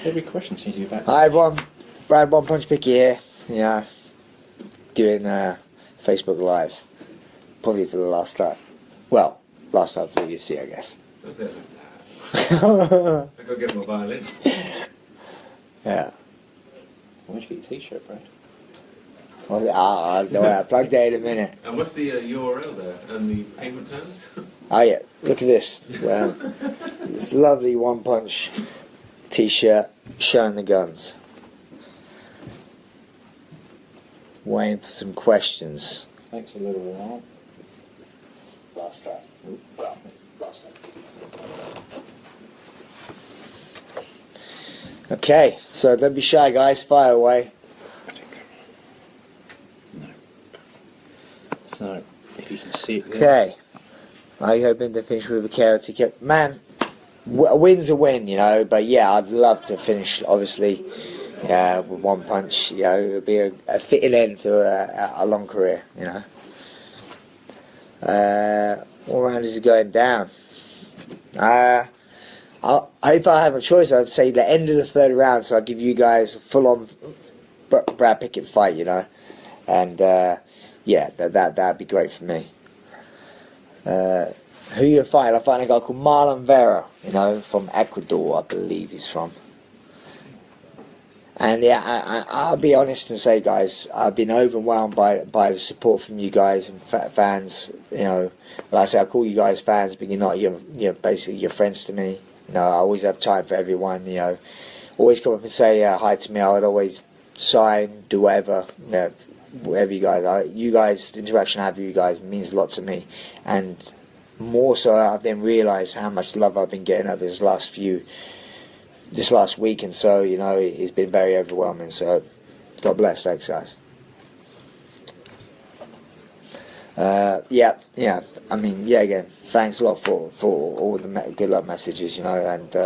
Every question seems to be about. Hi everyone, Brad One Punch Picky here. Yeah, doing Facebook Live, probably for the last time. Well, last time for the UFC, I guess. Don't say it like that. I go get my violin. Yeah. Where'd you get your t-shirt, Brad? Well, I'll plug that in a minute. And what's the URL there and the payment terms? Oh yeah, look at this. This lovely One Punch t-shirt showing the guns. Waiting for some questions. This takes a little while. Last time. Well, last time. Okay, so don't be shy, guys. Fire away. No. So, if you can see it there. Okay. Are you hoping to finish with a KO ticket? Man, a win's a win, you know. But yeah, I'd love to finish, obviously, with One Punch. You know, it would be a fitting end to a long career, you know. What round is it going down? If I have a choice, I'd say the end of the third round, so I'll give you guys a full-on Brad Pickett fight, you know. And, yeah, that'd be great for me. Who you fighting? I'm fighting a guy called Marlon Vera, you know, from Ecuador, I believe he's from. And yeah, I'll be honest and say, guys, I've been overwhelmed by the support from you guys and fans. You know, like I say, I call you guys fans, but you're not. You're basically your friends to me. You know, I always have time for everyone. You know, always come up and say hi to me. I would always sign, do whatever. You know, whatever you guys are. You guys, the interaction I have with you guys means a lot to me, and more so, I've then realised how much love I've been getting over this last week, and so, you know, it's been very overwhelming. So, God bless. Thanks, guys. Yeah. I mean, yeah. Again, thanks a lot for all the good luck messages, you know, and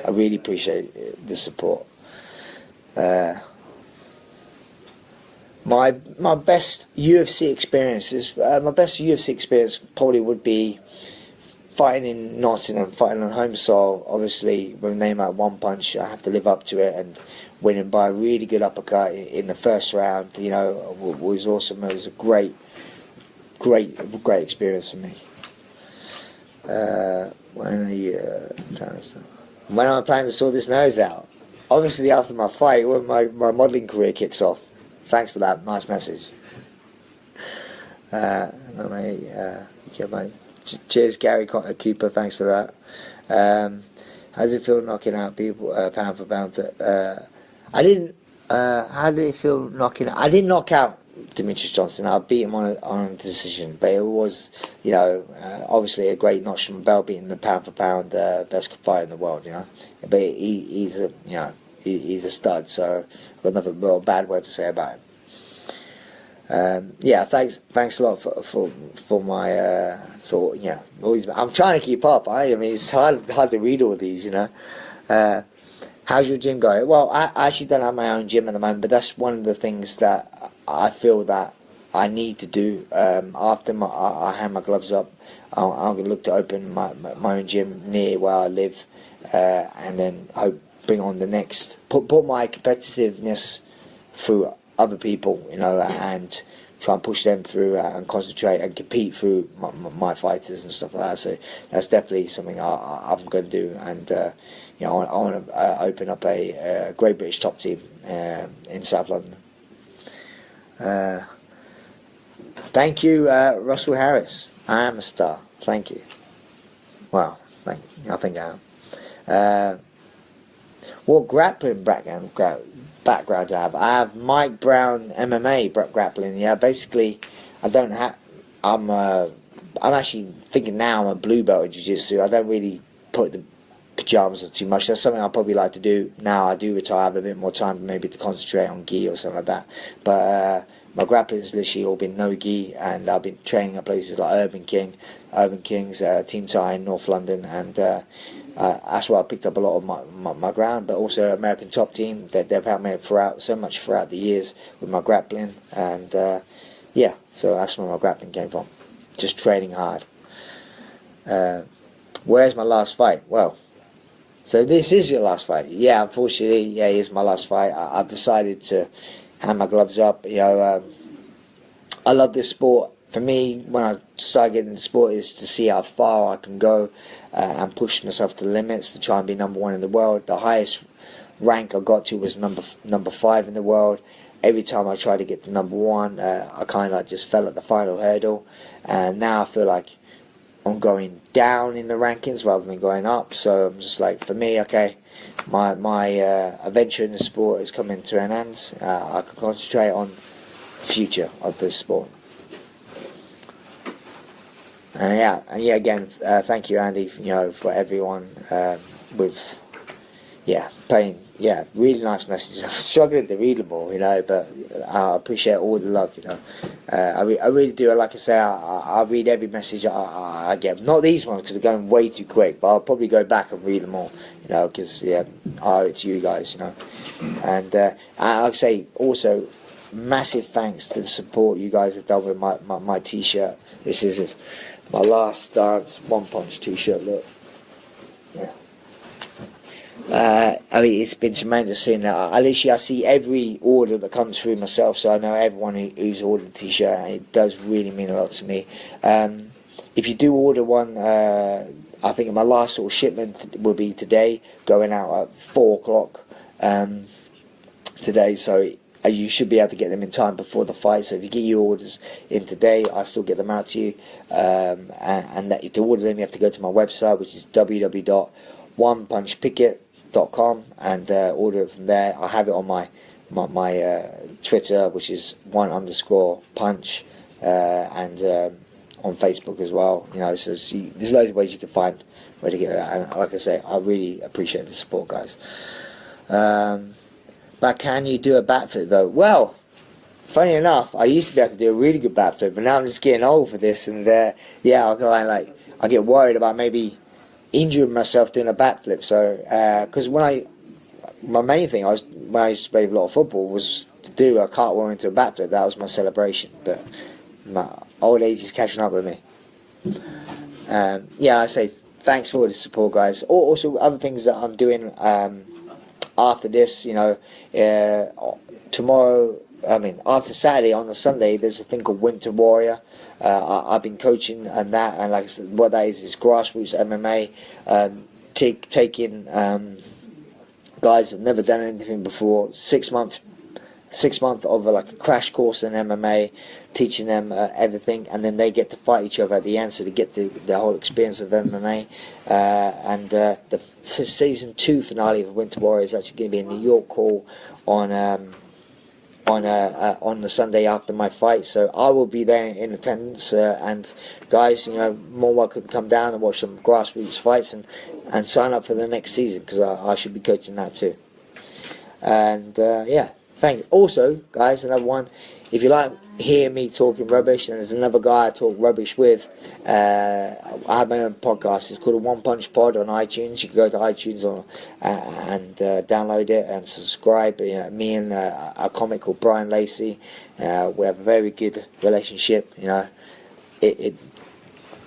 I really appreciate the support. My best UFC experiences. My best UFC experience probably would be fighting in Nottingham, fighting on home soil. Obviously, with a name like One Punch, I have to live up to it, and winning by a really good uppercut in the first round, you know, was awesome. It was a great experience for me. When am I planning to sort this nose out? Obviously, after my fight, when my modelling career kicks off. Thanks for that. Nice message. Cheers, Gary Cooper. Thanks for that. How does it feel knocking out people pound for pound? I didn't. How did it feel knocking out? I didn't knock out Demetrious Johnson. I beat him on a decision, but it was, you know, obviously a great notch from belt, beating the pound for pound best fighter in the world, you know. But he's a, you know, he's a stud. So I've got nothing real bad word to say about him. Yeah, thanks a lot for my yeah. Always, I'm trying to keep up. I mean, it's hard to read all these, you know. How's your gym going? Well, I actually don't have my own gym at the moment, but that's one of the things that I feel that I need to do. After I hand my gloves up, I'm going to look to open my own gym near where I live, and then hope bring on the next. Put my competitiveness through other people, you know, and try and push them through and concentrate and compete through my fighters and stuff like that. So that's definitely something I'm going to do, and you know, I want to open up a Great British Top Team in South London. Thank you, Russell Harris. I am a star. Thank you. Wow, thank you. I think I am. What grappling background do I have? I have Mike Brown MMA grappling. Yeah, basically, I don't have. I'm actually thinking now I'm a blue belt in jiu-jitsu. I don't really put the pajamas on too much. That's something I'll probably like to do now. I do retire, I have a bit more time maybe to concentrate on gi or something like that. But my grappling's literally all been no gi, and I've been training at places like Urban Kings, Team Thai in North London, and that's where I picked up a lot of my ground. But also American Top Team, they've helped me so much throughout the years with my grappling, and yeah, so that's where my grappling came from, just training hard. Where's my last fight? Well, so this is your last fight. Yeah, unfortunately, yeah, it is my last fight. I've decided to hang my gloves up. I love this sport. For me, when I started getting into sport, is to see how far I can go and push myself to the limits to try and be number one in the world. The highest rank I got to was number 5 in the world. Every time I tried to get to number 1, I kind of just fell at the final hurdle. And now I feel like I'm going down in the rankings rather than going up. So I'm just like, for me, okay, my adventure in the sport is coming to an end. I can concentrate on the future of this sport. And again, thank you, Andy, for everyone with paying really nice messages. I'm struggling to read them all, but I appreciate all the love, I really do. Like I say, I read every message I get. Not these ones because they're going way too quick, but I'll probably go back and read them all, because I owe it to you guys, And like I say, also massive thanks to the support you guys have done with my t-shirt. This is my Last Dance One Punch t-shirt. Look, it's been tremendous seeing that. I see every order that comes through myself, so I know everyone who's ordered a t-shirt, and it does really mean a lot to me. If you do order one, I think my last sort of shipment will be today, going out at 4 o'clock today, so you should be able to get them in time before the fight. So if you get your orders in today, I still get them out to you. And that to order them, you have to go to my website, which is www.onepunchpickett.com, and order it from there. I have it on my Twitter, which is _punch, and on Facebook as well. So there's loads of ways you can find where to get it. And like I say, I really appreciate the support, guys. But can you do a backflip though? Well, funny enough, I used to be able to do a really good backflip, but now I'm just getting old for this, and I get worried about maybe injuring myself doing a backflip. So, because my main thing when I used to play a lot of football was to do a cartwheel into a backflip. That was my celebration. But my old age is catching up with me. I say thanks for all the support, guys. Also, other things that I'm doing. After this, tomorrow, after Saturday, on the Sunday, there's a thing called Winter Warrior. I've been coaching and that, and like I said, what that is grassroots MMA, taking guys who've never done anything before, 6 months of a crash course in MMA, teaching them everything, and then they get to fight each other at the end, so they get the whole experience of MMA. And the season 2 finale of Winter Warrior is actually going to be in New York Hall on the Sunday after my fight, so I will be there in attendance. And guys, more welcome to come down and watch some grassroots fights and sign up for the next season, because I should be coaching that too. And thank you. Also, guys, another one. If you like hear me talking rubbish, and there's another guy I talk rubbish with, I have my own podcast. It's called a One Punch Pod on iTunes. You can go to iTunes and download it and subscribe. Me and a comic called Brian Lacey, we have a very good relationship.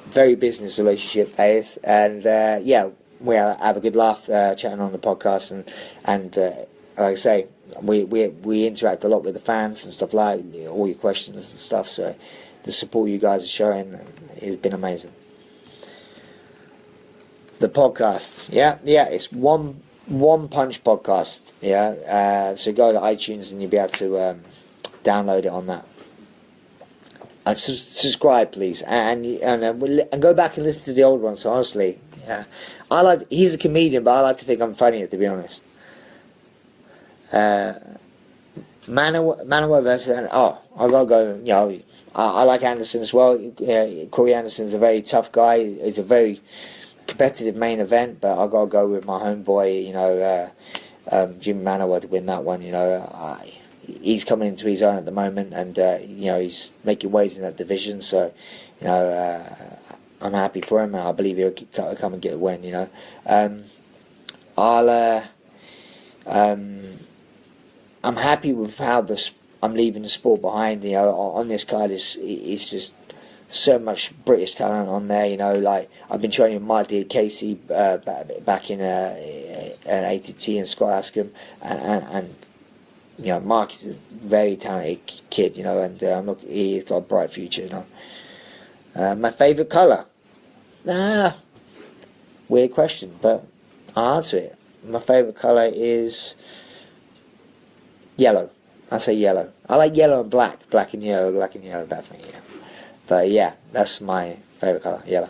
Very business relationship, that is. And we have a good laugh chatting on the podcast, and like I say, we interact a lot with the fans and stuff, like all your questions and stuff. So the support you guys are showing has been amazing. The podcast, it's one punch podcast. So go to iTunes and you'll be able to download it on that. And subscribe, please, and go back and listen to the old ones. Honestly, he's a comedian, but I like to think I'm funnier, to be honest. Manoa versus, I gotta go. I like Anderson as well. Corey Anderson's a very tough guy. It's a very competitive main event, but I gotta go with my homeboy. Jim Manoa to win that one. He's coming into his own at the moment, and he's making waves in that division. So, I'm happy for him, and I believe he'll come and get a win. I'm happy with how I'm leaving the sport behind. On this card is just so much British talent on there. I've been training with Marty Casey back in and ATT and Scott Askham, and you know, Mark is a very talented kid, you know, and look, he's got a bright future, you know. My favourite colour? Weird question, but I'll answer it. My favourite colour is yellow. I say yellow. I like yellow and black. Black and yellow, definitely, yeah. But yeah, that's my favourite colour, yellow.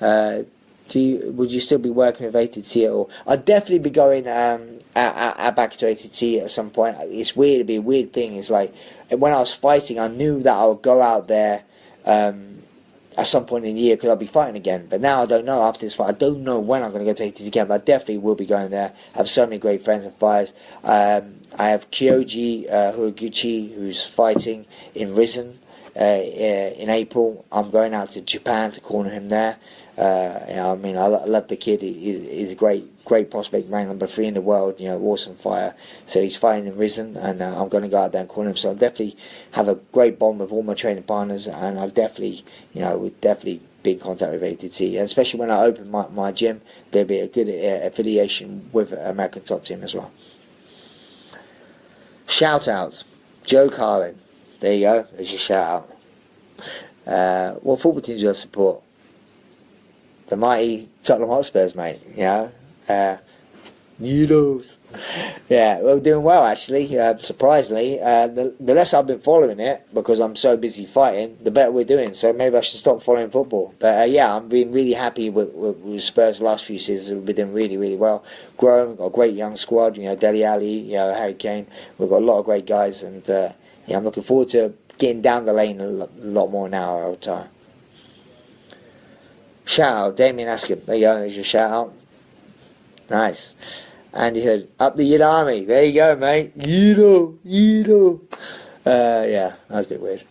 Would you still be working with ATT at all? I'd definitely be going back to ATT at some point. It's weird, it'd be a weird thing. It's like, when I was fighting, I knew that I would go out there at some point in the year because I'll be fighting again. But now I don't know. After this fight, I don't know when I'm going to go to ATT again, but I definitely will be going there. I have so many great friends and fighters. I have Kyoji Horiguchi, who's fighting in Risen in April. I'm going out to Japan to corner him there. You know, I mean, I love the kid. He's a great prospect, ranked number 3 in the world. You know, awesome fighter. So he's fighting in Risen, and I'm going to go out there and corner him. So I'll definitely have a great bond with all my training partners, and I'll definitely, you know, we'd definitely be in contact with ATT. And especially when I open my gym, there'll be a good affiliation with American Top Team as well. Shout outs, Joe Carlin. There you go. There's your shout out. What football teams do I support? The mighty Tottenham Hotspurs, mate. You know, noodles. Yeah, we're doing well actually. Surprisingly, the less I've been following it because I'm so busy fighting, the better we're doing. So maybe I should stop following football. But yeah, I'm being really happy with Spurs the last few seasons. We've been doing really, really well. Growing, got a great young squad. You know, Dele Alli, you know, Harry Kane. We've got a lot of great guys, and yeah, I'm looking forward to getting down the lane a lot more now over time. Shout out, Damien Askham. There you go, there's your shout out. Nice. Andy Hood, up the Yid Army. There you go, mate. Yido. Yeah, that was a bit weird.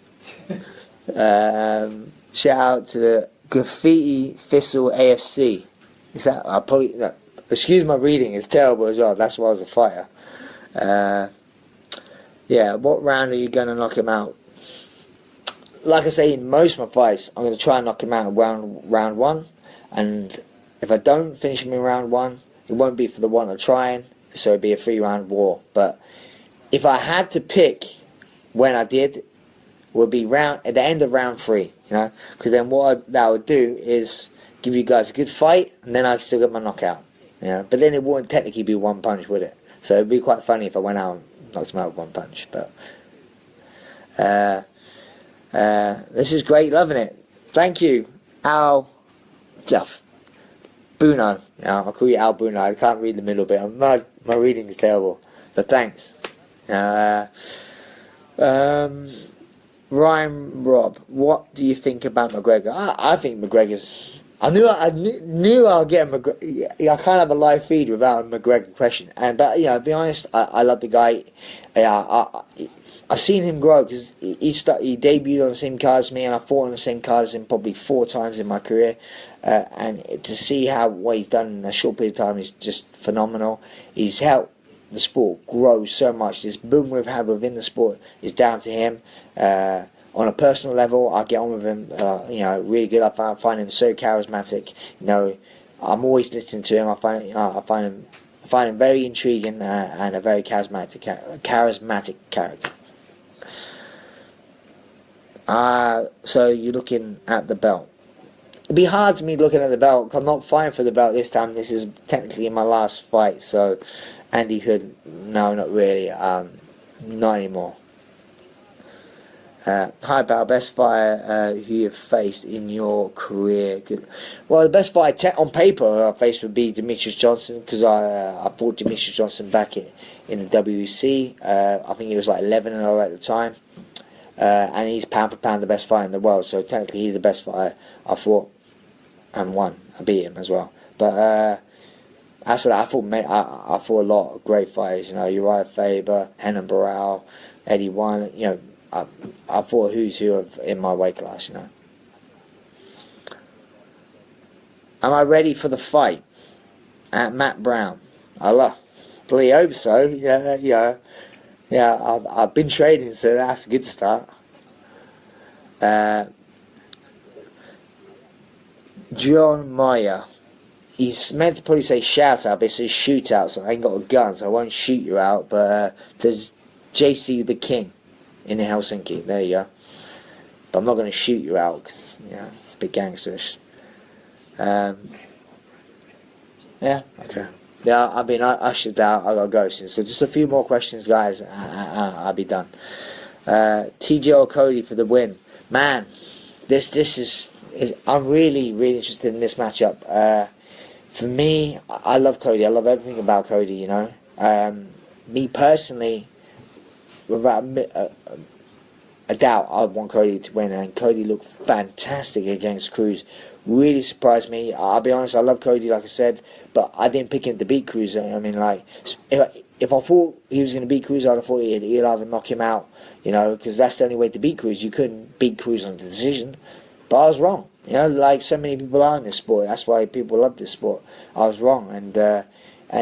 Shout out to the Graffiti Thistle AFC. Is that? I probably. Excuse my reading, it's terrible as well. That's why I was a fighter. Yeah, what round are you going to knock him out? Like I say, in most of my fights, I'm going to try and knock him out in round 1. And if I don't finish him in round 1, it won't be for the want of trying, so it'd be a 3-round war. But if I had to pick when I did, it would be at the end of round 3, you know? Because then that would do is give you guys a good fight, and then I'd still get my knockout. You know? But then it wouldn't technically be one punch, would it? So it'd be quite funny if I went out and knocked him out with one punch. But this is great, loving it. Thank you, Al Duff. Bruno. Now, I'll call you Al Bruno. I can't read the middle bit. My reading is terrible. But thanks. Ryan Rob, what do you think about McGregor? I think McGregor's... I knew I'll get a McGregor. I can't have a live feed without a McGregor question. But, you know, to be honest, I love the guy. I've seen him grow because he debuted on the same card as me, and I fought on the same card as him probably 4 times in my career. And to see what he's done in a short period of time is just phenomenal. He's helped the sport grow so much. This boom we've had within the sport is down to him. On a personal level, I get on with him. You know, really good. I find him so charismatic. You know, I'm always listening to him. I find him very intriguing and a very charismatic character. So you're looking at the belt. It'd be hard to me looking at the belt. I'm not fighting for the belt this time. This is technically my last fight. So Andy Hood, no, not really. Not anymore. Hi, pal. Best fighter who you've faced in your career? Good. Well, the best fighter on paper I faced would be Demetrious Johnson, because I fought Demetrious Johnson back in the WEC. I think he was like 11-0 at the time. And he's pound for pound the best fighter in the world, so technically he's the best fighter I fought and won. I beat him as well. But after that, I fought a lot of great fighters. You know, Uriah Faber, Henan Barral, Eddie One. You know, I fought who's who in my weight class. You know. Am I ready for the fight? At Matt Brown. I bloody hope so. Yeah. I've been training, so that's a good start. John Meyer. he's meant to probably say shout out, but it says shoot out, so I ain't got a gun, so I won't shoot you out. But there's JC the King in Helsinki. There you go. But I'm not going to shoot you out because it's a bit gangsterish. Yeah. Okay. Yeah. I mean, I ushered out. I gotta go soon. So just a few more questions, guys. I'll be done. TJ or Cody for the win, man. This is I'm really interested in this matchup. For me, I love Cody. I love everything about Cody. You know, me personally, without a doubt, I want Cody to win, and Cody looked fantastic against Cruz. Really surprised me. I'll be honest, I love Cody, like I said, but I didn't pick him to beat Cruz. I mean, like, if I thought he was going to beat Cruz, I'd have thought he'd either knock him out, you know, because that's the only way to beat Cruz. You couldn't beat Cruz on the decision, but I was wrong. You know, like so many people are in this sport. That's why people love this sport. I was wrong, and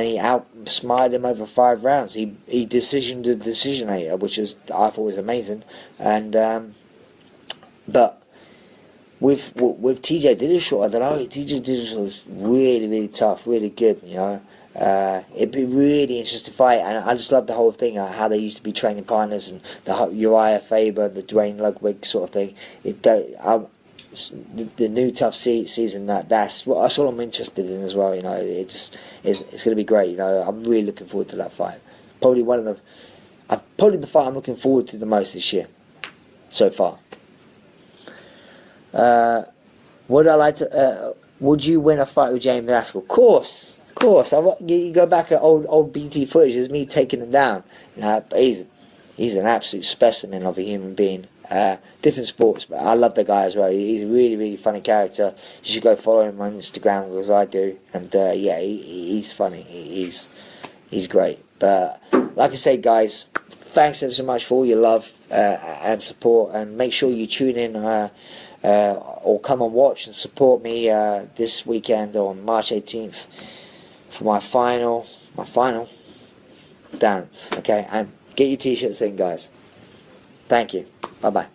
he outsmarted him over 5 rounds. He decisioned the decisionator, which I thought was amazing. And but with TJ Dillashaw, I don't know. TJ Dillashaw was really tough, really good. You know, it'd be really interesting fight, and I just love the whole thing. How they used to be training partners, and the Uriah Faber, the Dwayne Ludwig sort of thing. The new tough season, that's what I'm interested in as well. You know, it's going to be great. You know, I'm really looking forward to that fight. Probably the fight I'm looking forward to the most this year so far. Would I like to? Would you win a fight with James Haskell? Of course. You go back at old BT footage. There's me taking him down. You know, but he's an absolute specimen of a human being. Different sports, but I love the guy as well. He's a really funny character. You should go follow him on Instagram because I do, and he's funny. He's great. But like I say, guys, thanks ever so much for all your love and support, and make sure you tune in or come and watch and support me this weekend on March 18th for my final dance. Okay, and get your t-shirts in, guys. Thank you. Bye-bye.